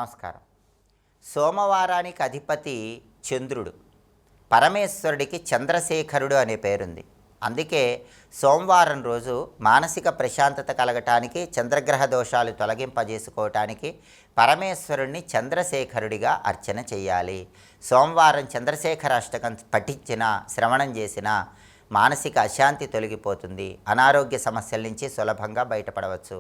నమస్కారం. సోమవారానికి అధిపతి చంద్రుడు. పరమేశ్వరుడికి చంద్రశేఖరుడు అనే పేరుంది. అందుకే సోమవారం రోజు మానసిక ప్రశాంతత కలగటానికి, చంద్రగ్రహ దోషాలు తొలగింపజేసుకోవటానికి పరమేశ్వరుణ్ణి చంద్రశేఖరుడిగా అర్చన చేయాలి. సోమవారం చంద్రశేఖర అష్టకం పఠించిన, శ్రవణం చేసిన మానసిక అశాంతి తొలగిపోతుంది. అనారోగ్య సమస్యల నుంచి సులభంగా బయటపడవచ్చు.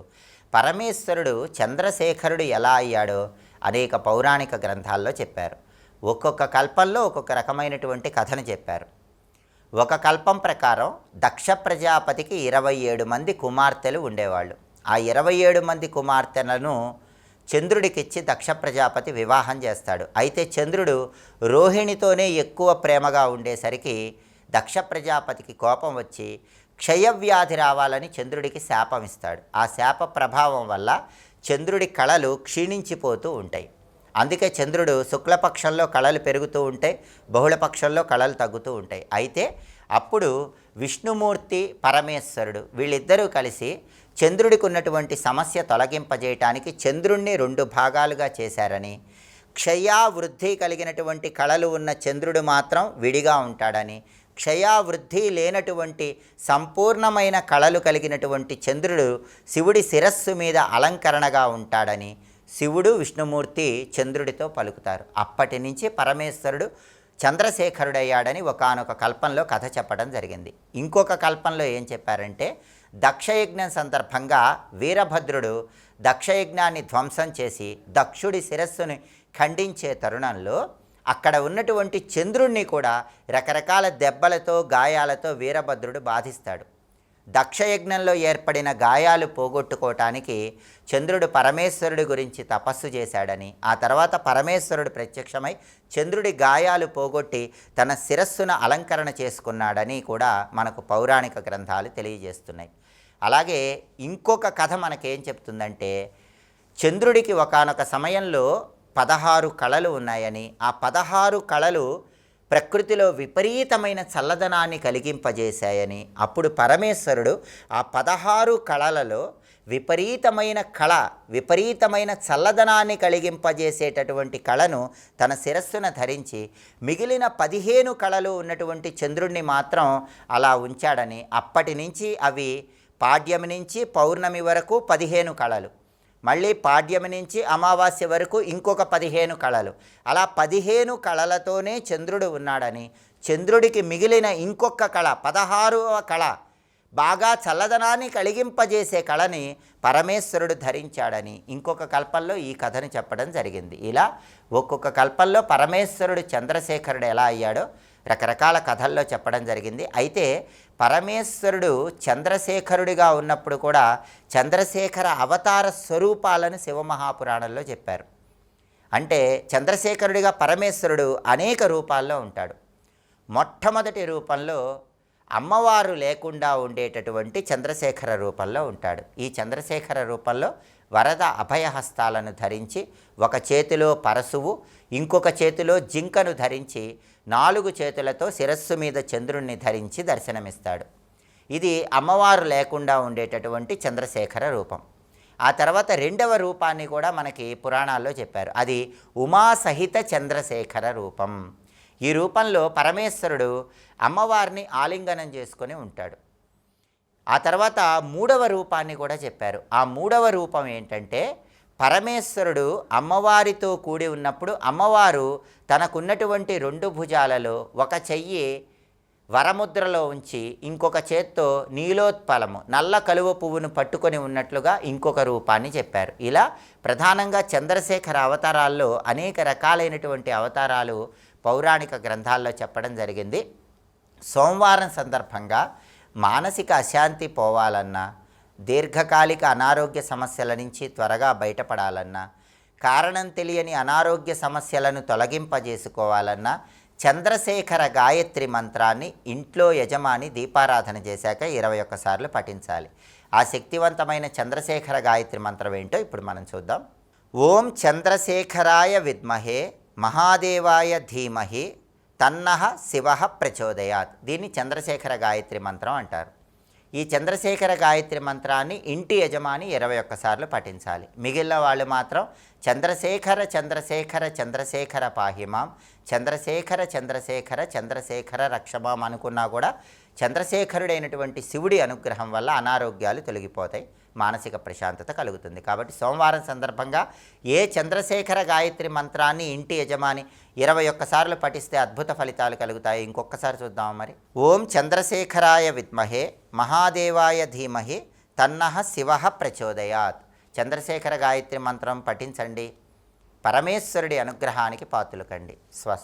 పరమేశ్వరుడు చంద్రశేఖరుడు ఎలా అయ్యాడో అనేక పౌరాణిక గ్రంథాల్లో చెప్పారు. ఒక్కొక్క కల్పంలో ఒక్కొక్క రకమైనటువంటి కథను చెప్పారు. ఒక కల్పం ప్రకారం దక్ష ప్రజాపతికి 27 మంది కుమార్తెలు ఉండేవాళ్ళు. ఆ 27 మంది కుమార్తెలను చంద్రుడికిచ్చి దక్ష ప్రజాపతి వివాహం చేస్తాడు. అయితే చంద్రుడు రోహిణితోనే ఎక్కువ ప్రేమగా ఉండేసరికి దక్ష ప్రజాపతికి కోపం వచ్చి క్షయవ్యాధి రావాలని చంద్రుడికి శాపం ఇస్తాడు. ఆ శాప ప్రభావం వల్ల చంద్రుడి కళలు క్షీణించిపోతూ ఉంటాయి. అందుకే చంద్రుడు శుక్లపక్షంలో కళలు పెరుగుతూ ఉంటాయి, బహుళపక్షంలో కళలు తగ్గుతూ ఉంటాయి. అయితే అప్పుడు విష్ణుమూర్తి, పరమేశ్వరుడు వీళ్ళిద్దరూ కలిసి చంద్రుడికి ఉన్నటువంటి సమస్య తొలగింపజేయటానికి చంద్రుణ్ణి 2 భాగాలుగా చేశారని, క్షయావృద్ధి కలిగినటువంటి కళలు ఉన్న చంద్రుడు మాత్రం విడిగా ఉంటాడని, క్షయావృద్ధి లేనటువంటి సంపూర్ణమైన కళలు కలిగినటువంటి చంద్రుడు శివుడి శిరస్సు మీద అలంకరణగా ఉంటాడని శివుడు, విష్ణుమూర్తి చంద్రుడితో పలుకుతారు. అప్పటి నుంచి పరమేశ్వరుడు చంద్రశేఖరుడయ్యాడని ఒకానొక కల్పంలో కథ చెప్పడం జరిగింది. ఇంకొక కల్పంలో ఏం చెప్పారంటే, దక్షయజ్ఞం సందర్భంగా వీరభద్రుడు దక్షయజ్ఞాన్ని ధ్వంసం చేసి దక్షుడి శిరస్సుని ఖండించే తరుణంలో అక్కడ ఉన్నటువంటి చంద్రుణ్ణి కూడా రకరకాల దెబ్బలతో, గాయాలతో వీరభద్రుడు బాధిస్తాడు. దక్షయజ్ఞంలో ఏర్పడిన గాయాలు పోగొట్టుకోవటానికి చంద్రుడు పరమేశ్వరుడి గురించి తపస్సు చేశాడని, ఆ తర్వాత పరమేశ్వరుడు ప్రత్యక్షమై చంద్రుడి గాయాలు పోగొట్టి తన శిరస్సును అలంకరణ చేసుకున్నాడని కూడా మనకు పౌరాణిక గ్రంథాలు తెలియజేస్తున్నాయి. అలాగే ఇంకొక కథ మనకేం చెప్తుందంటే, చంద్రుడికి ఒకానొక సమయంలో 16 కళలు ఉన్నాయని, ఆ 16 కళలు ప్రకృతిలో విపరీతమైన చల్లదనాన్ని కలిగింపజేశాయని, అప్పుడు పరమేశ్వరుడు ఆ 16 కళలలో విపరీతమైన చల్లదనాన్ని కలిగింపజేసేటటువంటి కళను తన శిరస్సున ధరించి మిగిలిన 15 కళలు ఉన్నటువంటి చంద్రుణ్ణి మాత్రం అలా ఉంచాడని, అప్పటి నుంచి అవి పాడ్యమి నుంచి పౌర్ణమి వరకు 15 కళలు, మళ్ళీ పాడ్యమి నుంచి అమావాస్య వరకు ఇంకొక 15 కళలు, అలా 15 కళలతోనే చంద్రుడు ఉన్నాడని, చంద్రుడికి మిగిలిన ఇంకొక కళ 16వ కళ బాగా చల్లదనాన్ని కలిగింపజేసే కళని పరమేశ్వరుడు ధరించాడని ఇంకొక కల్పంలో ఈ కథను చెప్పడం జరిగింది. ఇలా ఒక్కొక్క కల్పంలో పరమేశ్వరుడు చంద్రశేఖరుడు ఎలా అయ్యాడో రకరకాల కథల్లో చెప్పడం జరిగింది. అయితే పరమేశ్వరుడు చంద్రశేఖరుడిగా ఉన్నప్పుడు కూడా చంద్రశేఖర అవతార స్వరూపాలను శివమహాపురాణంలో చెప్పారు. అంటే చంద్రశేఖరుడిగా పరమేశ్వరుడు అనేక రూపాల్లో ఉంటాడు. మొట్టమొదటి రూపంలో అమ్మవారు లేకుండా ఉండేటటువంటి చంద్రశేఖర రూపంలో ఉంటాడు. ఈ చంద్రశేఖర రూపంలో వరద అభయహస్తాలను ధరించి ఒక చేతిలో పరశువు, ఇంకొక చేతిలో జింకను ధరించి 4 చేతులతో శిరస్సు మీద చంద్రుణ్ణి ధరించి దర్శనమిస్తాడు. ఇది అమ్మవారు లేకుండా ఉండేటటువంటి చంద్రశేఖర రూపం. ఆ తర్వాత 2వ రూపాన్ని కూడా మనకి పురాణాల్లో చెప్పారు. అది ఉమాసహిత చంద్రశేఖర రూపం. ఈ రూపంలో పరమేశ్వరుడు అమ్మవారిని ఆలింగనం చేసుకొని ఉంటాడు. ఆ తర్వాత 3వ రూపాన్ని కూడా చెప్పారు. ఆ 3వ రూపం ఏంటంటే, పరమేశ్వరుడు అమ్మవారితో కూడి ఉన్నప్పుడు అమ్మవారు తనకున్నటువంటి 2 భుజాలలో ఒక చెయ్యి వరముద్రలో ఉంచి ఇంకొక చేత్తో నీలోత్పలము, నల్ల కలువ పువ్వును పట్టుకొని ఉన్నట్లుగా ఇంకొక రూపాన్ని చెప్పారు. ఇలా ప్రధానంగా చంద్రశేఖర అవతారాల్లో అనేక రకాలైనటువంటి అవతారాలు పౌరాణిక గ్రంథాల్లో చెప్పడం జరిగింది. సోమవారం సందర్భంగా మానసిక అశాంతి పోవాలన్నా, దీర్ఘకాలిక అనారోగ్య సమస్యల నుంచి త్వరగా బయటపడాలన్నా, కారణం తెలియని అనారోగ్య సమస్యలను తొలగింపజేసుకోవాలన్నా చంద్రశేఖర గాయత్రి మంత్రాన్ని ఇంట్లో యజమాని దీపారాధన చేశాక 21 సార్లు పఠించాలి. ఆ శక్తివంతమైన చంద్రశేఖర గాయత్రి మంత్రం ఏంటో ఇప్పుడు మనం చూద్దాం. ఓం చంద్రశేఖరాయ విద్మహే మహాదేవాయ ధీమహి తన్నః శివః ప్రచోదయాత్. దీన్ని చంద్రశేఖర గాయత్రి మంత్రం అంటారు. ఈ చంద్రశేఖర గాయత్రి మంత్రాన్ని ఇంటి యజమాని 21 సార్లు పఠించాలి. మిగిలిన వాళ్ళు మాత్రం చంద్రశేఖర చంద్రశేఖర చంద్రశేఖర పాహిమాం, చంద్రశేఖర చంద్రశేఖర చంద్రశేఖర రక్షమాం అనుకున్నా కూడా చంద్రశేఖరుడైనటువంటి శివుడి అనుగ్రహం వల్ల అనారోగ్యాలు తొలగిపోతాయి, మానసిక ప్రశాంతత కలుగుతుంది. కాబట్టి సోమవారం సందర్భంగా ఏ చంద్రశేఖర గాయత్రి మంత్రాన్ని ఇంటి యజమాని 21 సార్లు పఠిస్తే అద్భుత ఫలితాలు కలుగుతాయి. ఇంకొకసారి చూద్దాం మరి. ఓం చంద్రశేఖరాయ విద్మహే మహాదేవాయ ధీమహి తన్నః శివః ప్రచోదయాత్. చంద్రశేఖర గాయత్రి మంత్రం పఠించండి, పరమేశ్వరుడి అనుగ్రహానికి పాత్రులు కండి. స్వస్తి.